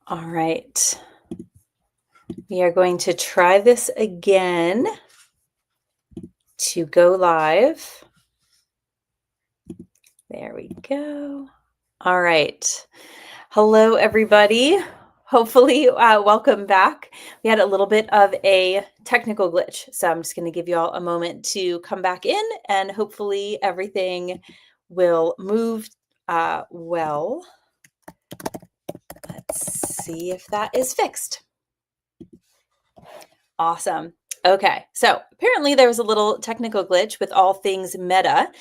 All right. We are going to try this again to go live. There we go. All right. Hello, everybody. Hopefully, welcome back. We had a little bit of a technical glitch, so I'm just going to give you all a moment to come back in, and hopefully everything will move well. Let's see if that is fixed. Awesome. Okay, so apparently there was a little technical glitch with all things Meta.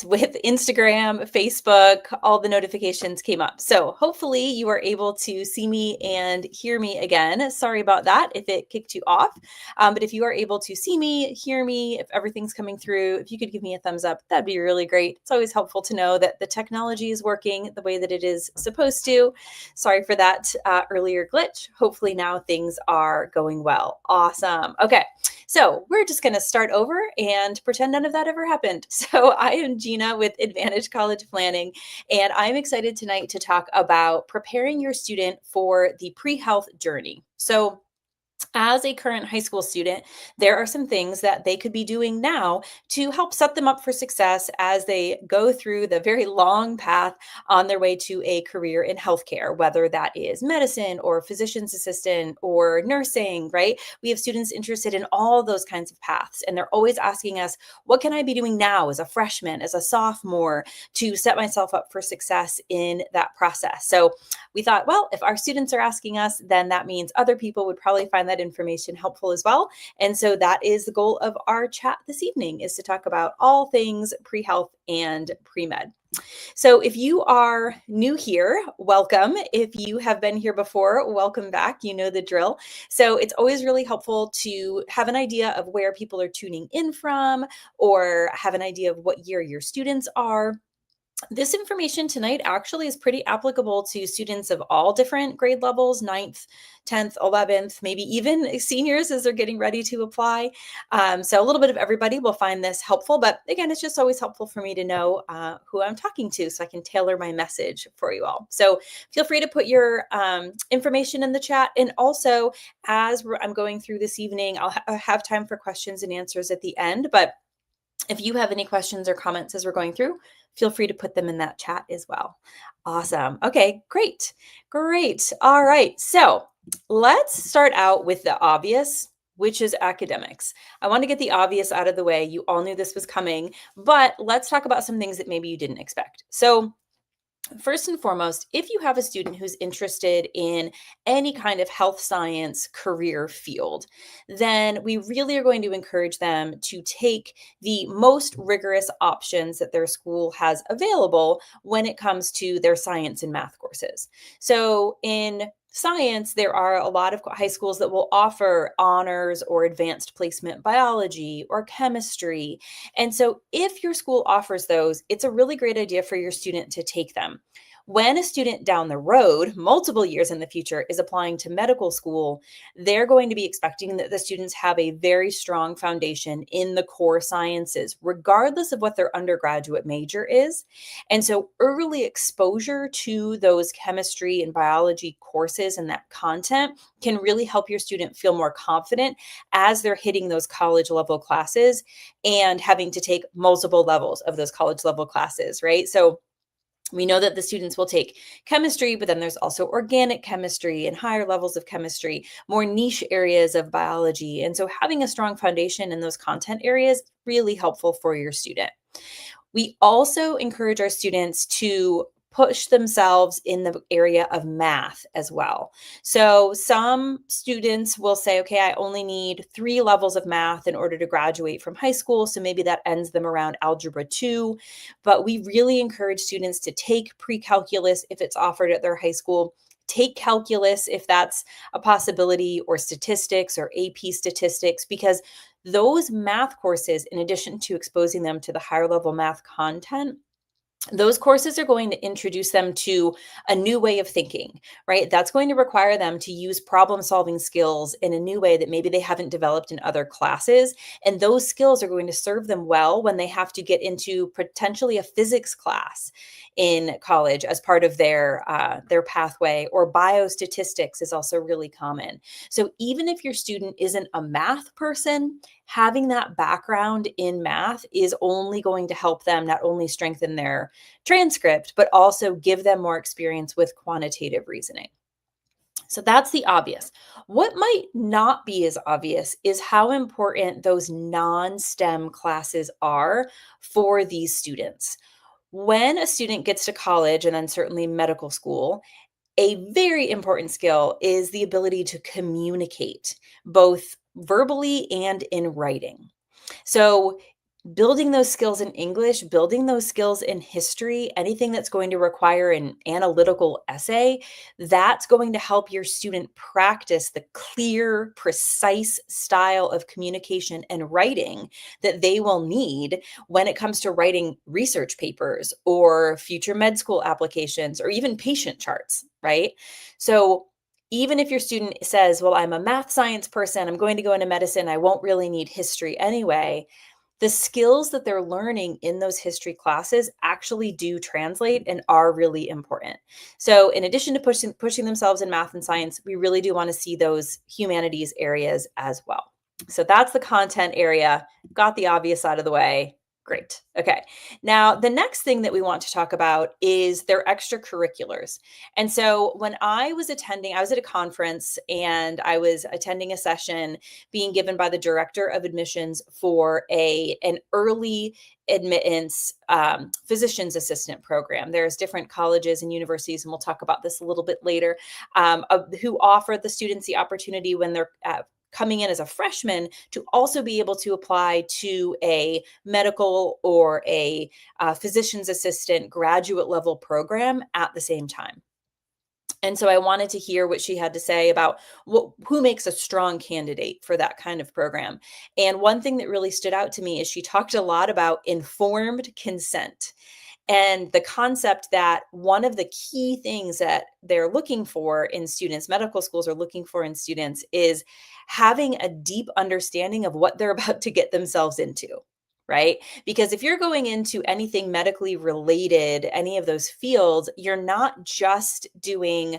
With Instagram, Facebook, all the notifications came up. So hopefully you are able to see me and hear me again. Sorry about that if it kicked you off. But if you are able to see me, hear me, if everything's coming through, if you could give me a thumbs up, that'd be really great. It's always helpful to know that the technology is working the way that it is supposed to. Sorry for that earlier glitch. Hopefully now things are going well. Awesome. Okay. So we're just going to start over and pretend none of that ever happened. So I am Gina with Advantage College Planning, and I'm excited tonight to talk about preparing your student for the pre-health journey. So as a current high school student, there are some things that they could be doing now to help set them up for success as they go through the very long path on their way to a career in healthcare, whether that is medicine or physician's assistant or nursing, right? We have students interested in all those kinds of paths, and they're always asking us, what can I be doing now as a freshman, as a sophomore, to set myself up for success in that process? So we thought, well, if our students are asking us, then that means other people would probably find that information helpful as well. And so that is the goal of our chat this evening, is to talk about all things pre-health and pre-med. So if you are new here, welcome. If you have been here before, welcome back. You know the drill. So it's always really helpful to have an idea of where people are tuning in from, or have an idea of what year your students are. This information tonight actually is pretty applicable to students of all different grade levels, 9th, 10th, 11th, maybe even seniors as they're getting ready to apply. So a little bit of everybody will find this helpful, but again, it's just always helpful for me to know who I'm talking to so I can tailor my message for you all. So feel free to put your information in the chat. And also, as I'm going through this evening, I'll have time for questions and answers at the end, but if you have any questions or comments as we're going through, feel free to put them in that chat as well. Awesome. Okay, great. Great. All right. So let's start out with the obvious, which is academics. I want to get the obvious out of the way. You all knew this was coming, but let's talk about some things that maybe you didn't expect. So first and foremost, if you have a student who's interested in any kind of health science career field, then we really are going to encourage them to take the most rigorous options that their school has available when it comes to their science and math courses. So in science, there are a lot of high schools that will offer honors or advanced placement biology or chemistry. And so, if your school offers those, it's a really great idea for your student to take them. When a student down the road, multiple years in the future, is applying to medical school, they're going to be expecting that the students have a very strong foundation in the core sciences, regardless of what their undergraduate major is. And so, early exposure to those chemistry and biology courses and that content can really help your student feel more confident as they're hitting those college level classes and having to take multiple levels of those college level classes, right? So we know that the students will take chemistry, but then there's also organic chemistry and higher levels of chemistry, more niche areas of biology. And so having a strong foundation in those content areas really helpful for your student. We also encourage our students to push themselves in the area of math as well. So some students will say, okay, I only need 3 levels of math in order to graduate from high school. So maybe that ends them around algebra 2. But we really encourage students to take pre-calculus if it's offered at their high school. Take calculus if that's a possibility, or statistics or AP statistics, because those math courses, in addition to exposing them to the higher level math content, Those courses are going to introduce them to a new way of thinking, right? That's going to require them to use problem solving skills in a new way that maybe they haven't developed in other classes. And those skills are going to serve them well when they have to get into potentially a physics class in college as part of their pathway, or biostatistics is also really common. So even if your student isn't a math person, having that background in math is only going to help them not only strengthen their transcript, but also give them more experience with quantitative reasoning. So that's the obvious. What might not be as obvious is how important those non STEM classes are for these students. When a student gets to college and then certainly medical school, a very important skill is the ability to communicate both verbally and in writing. So, building those skills in English, building those skills in history, anything that's going to require an analytical essay, that's going to help your student practice the clear, precise style of communication and writing that they will need when it comes to writing research papers or future med school applications or even patient charts, right? So, even if your student says, well, I'm a math science person, I'm going to go into medicine, I won't really need history anyway, the skills that they're learning in those history classes actually do translate and are really important. So in addition to pushing themselves in math and science, we really do want to see those humanities areas as well. So that's the content area. Got the obvious out of the way. Great. Okay. Now, the next thing that we want to talk about is their extracurriculars. And so when I was at a conference and I was attending a session being given by the director of admissions for an early admittance physician's assistant program. There's different colleges and universities, and we'll talk about this a little bit later, who offer the students the opportunity when they're coming in as a freshman to also be able to apply to a medical or a physician's assistant graduate level program at the same time. And so I wanted to hear what she had to say about who makes a strong candidate for that kind of program. And one thing that really stood out to me is she talked a lot about informed consent and the concept that one of the key things that they're looking for in students, medical schools are looking for in students, is having a deep understanding of what they're about to get themselves into. Right? Because if you're going into anything medically related, any of those fields, you're not just doing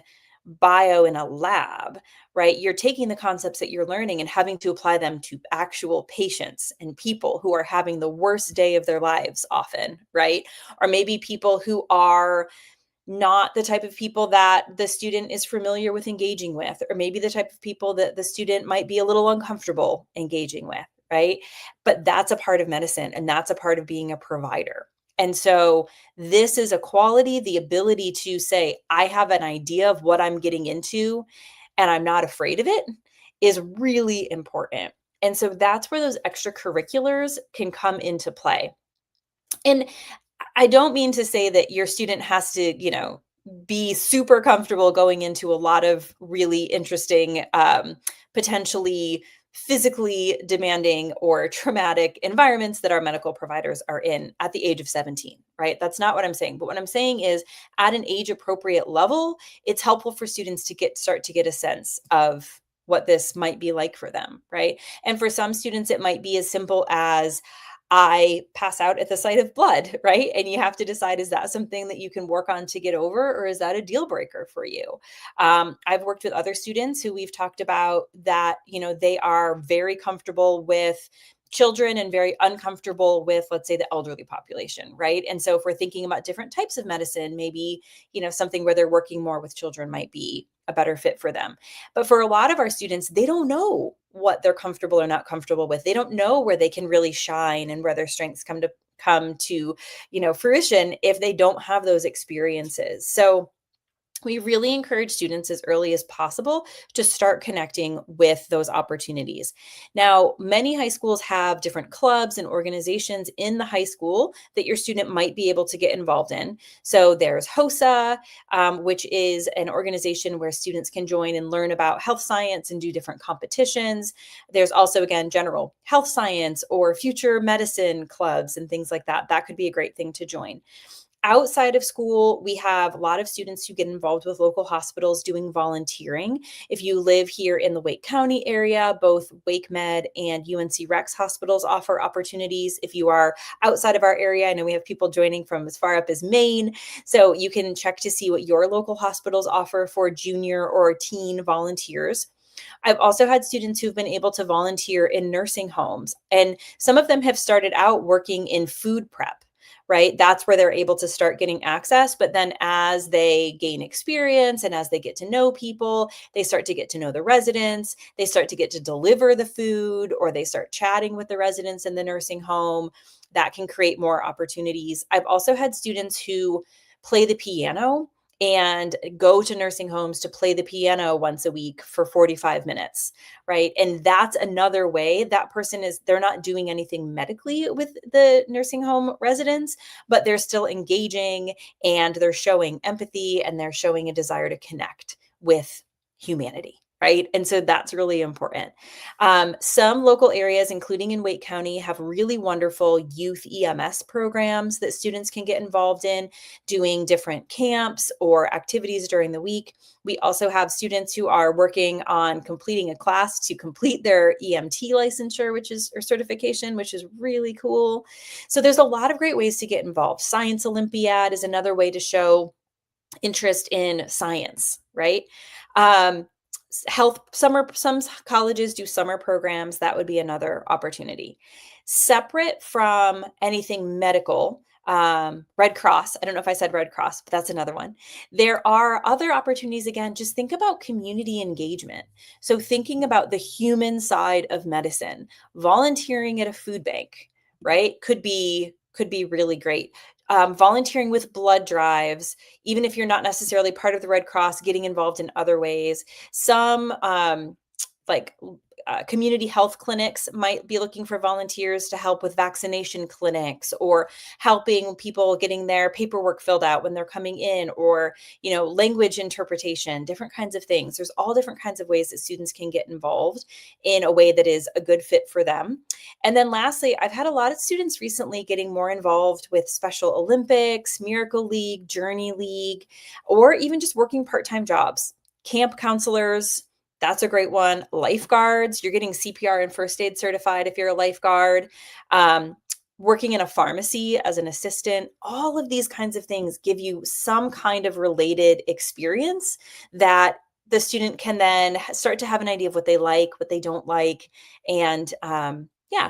bio in a lab, right? You're taking the concepts that you're learning and having to apply them to actual patients and people who are having the worst day of their lives often, right? Or maybe people who are not the type of people that the student is familiar with engaging with, or maybe the type of people that the student might be a little uncomfortable engaging with, right? But that's a part of medicine and that's a part of being a provider. And so this is a quality, the ability to say, I have an idea of what I'm getting into and I'm not afraid of it, is really important. And so that's where those extracurriculars can come into play. And I don't mean to say that your student has to, be super comfortable going into a lot of really interesting, potentially physically demanding or traumatic environments that our medical providers are in at the age of 17, right? That's not what I'm saying. But what I'm saying is at an age appropriate level, it's helpful for students to start to get a sense of what this might be like for them, right? And for some students, it might be as simple as I pass out at the sight of blood, right? And you have to decide, is that something that you can work on to get over, or is that a deal breaker for you? I've worked with other students who we've talked about that, they are very comfortable with children and very uncomfortable with, let's say, the elderly population, right? And so if we're thinking about different types of medicine, maybe, something where they're working more with children might be a better fit for them. But for a lot of our students, they don't know what they're comfortable or not comfortable with. They don't know where they can really shine and where their strengths come to fruition if they don't have those experiences. So we really encourage students as early as possible to start connecting with those opportunities. Now, many high schools have different clubs and organizations in the high school that your student might be able to get involved in. So there's HOSA, which is an organization where students can join and learn about health science and do different competitions. There's also, again, general health science or future medicine clubs and things like that. That could be a great thing to join. Outside of school, we have a lot of students who get involved with local hospitals doing volunteering. If you live here in the Wake County area, both Wake Med and UNC Rex hospitals offer opportunities. If you are outside of our area, I know we have people joining from as far up as Maine, so you can check to see what your local hospitals offer for junior or teen volunteers. I've also had students who've been able to volunteer in nursing homes, and some of them have started out working in food prep, right? That's where they're able to start getting access. But then as they gain experience and as they get to know people, they start to get to know the residents, they start to get to deliver the food, or they start chatting with the residents in the nursing home. That can create more opportunities. I've also had students who play the piano and go to nursing homes to play the piano once a week for 45 minutes, right? And that's another way that person is, they're not doing anything medically with the nursing home residents, but they're still engaging and they're showing empathy and they're showing a desire to connect with humanity. Right. And so that's really important. Some local areas, including in Wake County, have really wonderful youth EMS programs that students can get involved in, doing different camps or activities during the week. We also have students who are working on completing a class to complete their EMT licensure, which is or certification, which is really cool. So there's a lot of great ways to get involved. Science Olympiad is another way to show interest in science, right? Um, Health summer, some colleges do summer programs. That would be another opportunity. Separate from anything medical, Red Cross. I don't know if I said Red Cross, but that's another one. There are other opportunities. Again, just think about community engagement. So thinking about the human side of medicine, volunteering at a food bank, right? Could be really great. Volunteering with blood drives, even if you're not necessarily part of the Red Cross, getting involved in other ways. Some like community health clinics might be looking for volunteers to help with vaccination clinics or helping people getting their paperwork filled out when they're coming in, or language interpretation, different kinds of things. There's all different kinds of ways that students can get involved in a way that is a good fit for them. And then lastly, I've had a lot of students recently getting more involved with Special Olympics, Miracle League, Journey League, or even just working part-time jobs. Camp counselors, that's a great one. Lifeguards, you're getting CPR and first aid certified if you're a lifeguard. Working in a pharmacy as an assistant, all of these kinds of things give you some kind of related experience that the student can then start to have an idea of what they like, what they don't like, and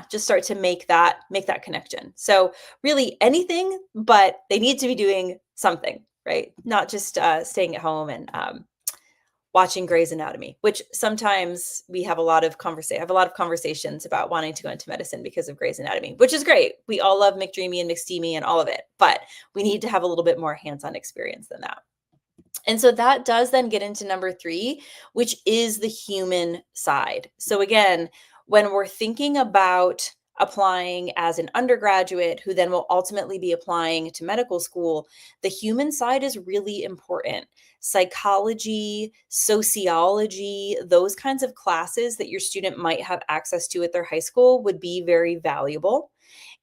just start to make that connection. So really anything, but they need to be doing something, right? Not just staying at home and watching Grey's Anatomy, which sometimes we have a lot of conversations about wanting to go into medicine because of Grey's Anatomy, which is great. We all love McDreamy and McSteamy and all of it, but we need to have a little bit more hands-on experience than that. And so that does then get into number 3, which is the human side. So again, when we're thinking about applying as an undergraduate who then will ultimately be applying to medical school, the human side is really important. Psychology, sociology, those kinds of classes that your student might have access to at their high school would be very valuable.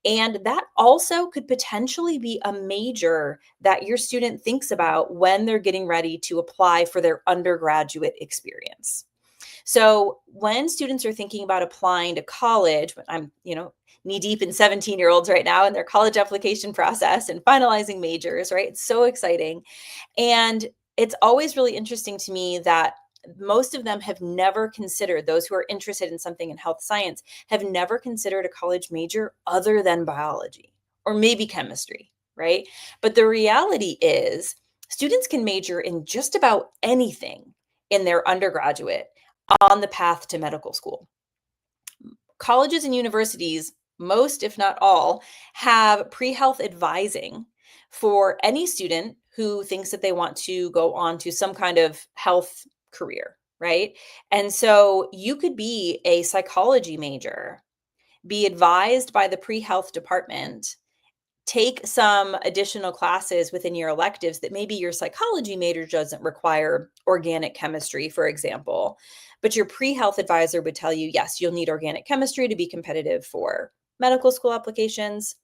And that also could potentially be a major that your student thinks about when they're getting ready to apply for their undergraduate experience. So when students are thinking about applying to college, I'm, knee deep in 17-year-olds right now in their college application process and finalizing majors, right? It's so exciting. And it's always really interesting to me that most of them have never considered, those who are interested in something in health science, have never considered a college major other than biology or maybe chemistry, right? But the reality is students can major in just about anything in their undergraduate on the path to medical school. Colleges and universities, most, if not all, have pre-health advising for any student who thinks that they want to go on to some kind of health career, right? And so you could be a psychology major, be advised by the pre-health department, take some additional classes within your electives that maybe your psychology major doesn't require organic chemistry, for example, but your pre-health advisor would tell you, yes, you'll need organic chemistry to be competitive for medical school applications.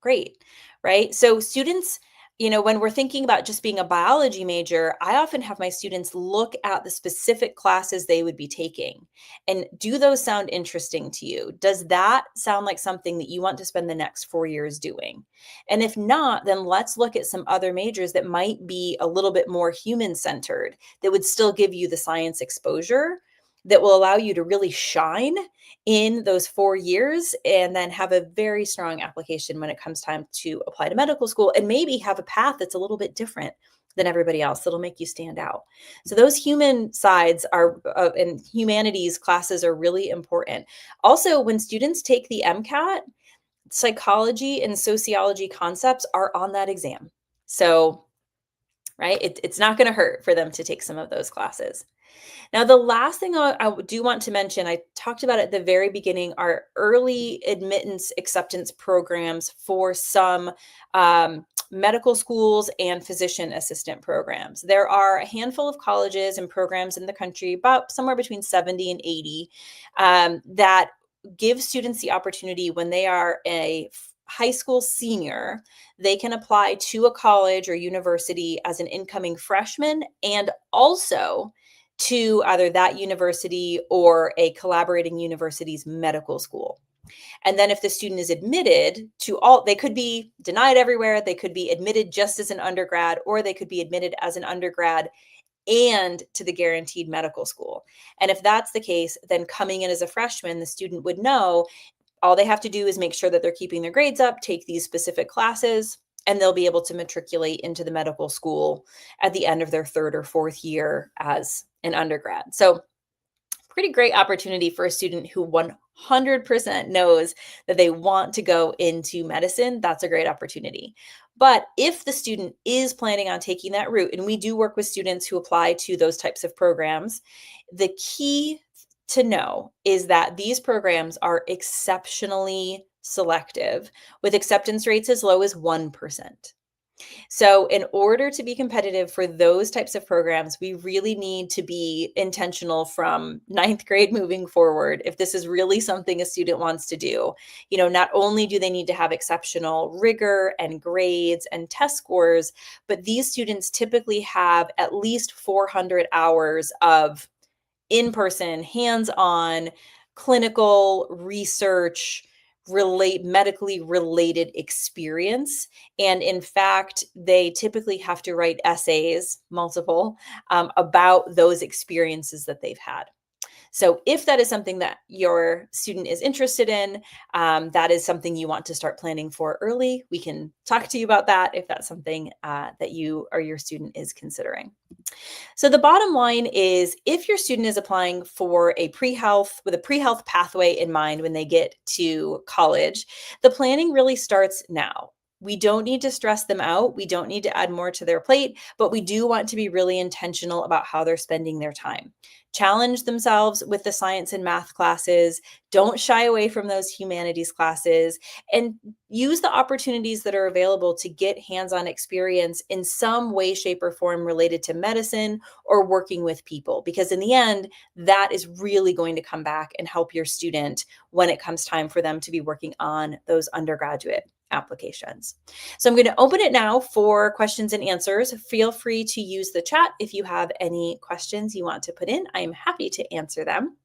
Great, right? So students When we're thinking about just being a biology major, I often have my students look at the specific classes they would be taking. And do those sound interesting to you? Does that sound like something that you want to spend the next 4 years doing? And if not, then let's look at some other majors that might be a little bit more human centered, that would still give you the science exposure, that will allow you to really shine in those 4 years and then have a very strong application when it comes time to apply to medical school, and maybe have a path that's a little bit different than everybody else that'll make you stand out. So those human sides are and humanities classes are really important. Also, when students take the MCAT, psychology and sociology concepts are on that exam. So, right, it's not going to hurt for them to take some of those classes. Now, the last thing I do want to mention, I talked about at the very beginning, are early admittance acceptance programs for some medical schools and physician assistant programs. There are a handful of colleges and programs in the country, about somewhere between 70 and 80, that give students the opportunity when they are a high school senior, they can apply to a college or university as an incoming freshman, and also to either that university or a collaborating university's medical school. And then if the student is admitted to all, they could be denied everywhere, they could be admitted just as an undergrad, or they could be admitted as an undergrad and to the guaranteed medical school. And if that's the case, then coming in as a freshman, the student would know all they have to do is make sure that they're keeping their grades up, take these specific classes, and they'll be able to matriculate into the medical school at the end of their third or fourth year as an undergrad. So, pretty great opportunity for a student who 100% knows that they want to go into medicine. That's a great opportunity. But if the student is planning on taking that route, and we do work with students who apply to those types of programs, the key to know is that these programs are exceptionally selective, with acceptance rates as low as 1%. So, in order to be competitive for those types of programs, we really need to be intentional from ninth grade moving forward. If this is really something a student wants to do, not only do they need to have exceptional rigor and grades and test scores, but these students typically have at least 400 hours of in person, hands on, clinical research, medically related experience. And in fact, they typically have to write essays, multiple, about those experiences that they've had. So if that is something that your student is interested in, that is something you want to start planning for early, we can talk to you about that if that's something that you or your student is considering. So the bottom line is, if your student is applying for a pre-health with a pre-health pathway in mind when they get to college, the planning really starts now. We don't need to stress them out. We don't need to add more to their plate, but we do want to be really intentional about how they're spending their time. Challenge themselves with the science and math classes. Don't shy away from those humanities classes, and use the opportunities that are available to get hands-on experience in some way, shape, or form related to medicine or working with people. Because in the end, that is really going to come back and help your student when it comes time for them to be working on those undergraduate applications. So I'm going to open it now for questions and answers. Feel free to use the chat if you have any questions you want to put in. I am happy to answer them.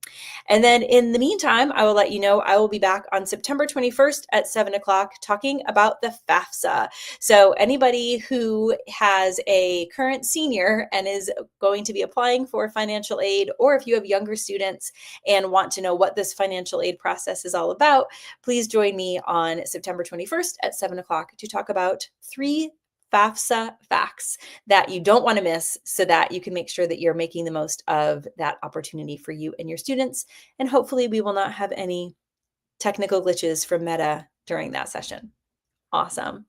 And then in the meantime, I will let you know I will be back on September 21st at 7 o'clock talking about the FAFSA. So anybody who has a current senior and is going to be applying for financial aid, or if you have younger students and want to know what this financial aid process is all about, please join me on September 21st at 7 o'clock to talk about 3 FAFSA facts that you don't want to miss, so that you can make sure that you're making the most of that opportunity for you and your students. And hopefully we will not have any technical glitches from Meta during that session. Awesome.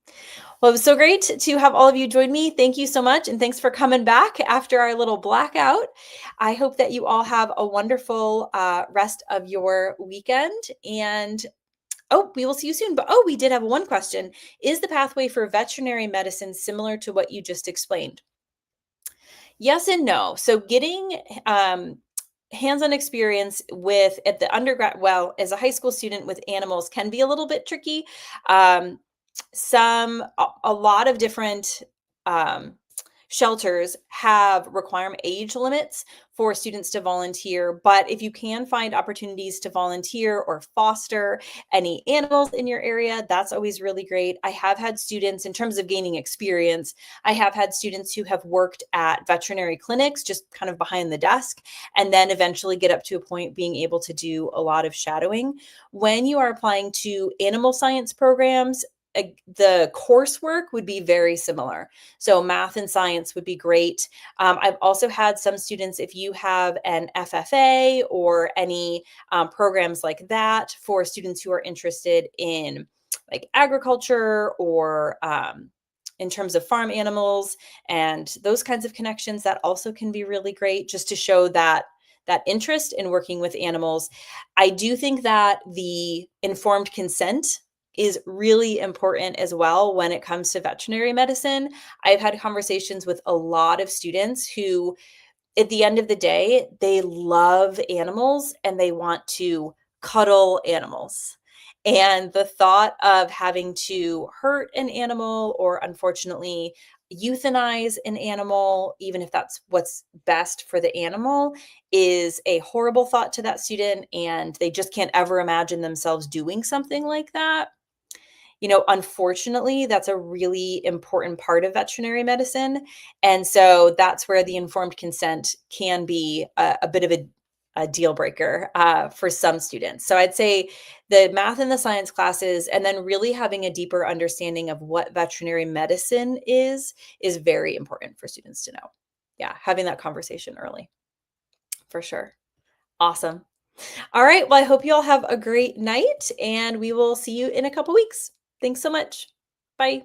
Well, it was so great to have all of you join me. Thank you so much. And thanks for coming back after our little blackout. I hope that you all have a wonderful rest of your weekend. And we will see you soon. But we did have one question. Is the pathway for veterinary medicine similar to what you just explained? Yes and no. So getting hands-on experience at the undergrad, as a high school student with animals can be a little bit tricky. a lot of different um, shelters have requirement age limits for students to volunteer. But if you can find opportunities to volunteer or foster any animals in your area, that's always really great. I have had students, in terms of gaining experience, I have had students who have worked at veterinary clinics, just kind of behind the desk, and then eventually get up to a point being able to do a lot of shadowing. When you are applying to animal science programs, the coursework would be very similar. So math and science would be great. I've also had some students, if you have an FFA or any programs like that for students who are interested in like agriculture or in terms of farm animals and those kinds of connections, that also can be really great just to show that interest in working with animals. I do think that the informed consent is really important as well when it comes to veterinary medicine. I've had conversations with a lot of students who, at the end of the day, they love animals and they want to cuddle animals. And the thought of having to hurt an animal or unfortunately euthanize an animal, even if that's what's best for the animal, is a horrible thought to that student. And they just can't ever imagine themselves doing something like that. Unfortunately, that's a really important part of veterinary medicine. And so that's where the informed consent can be a bit of a deal breaker for some students. So I'd say the math and the science classes, and then really having a deeper understanding of what veterinary medicine is very important for students to know. Yeah, having that conversation early, for sure. Awesome. All right. Well, I hope you all have a great night, and we will see you in a couple weeks. Thanks so much. Bye.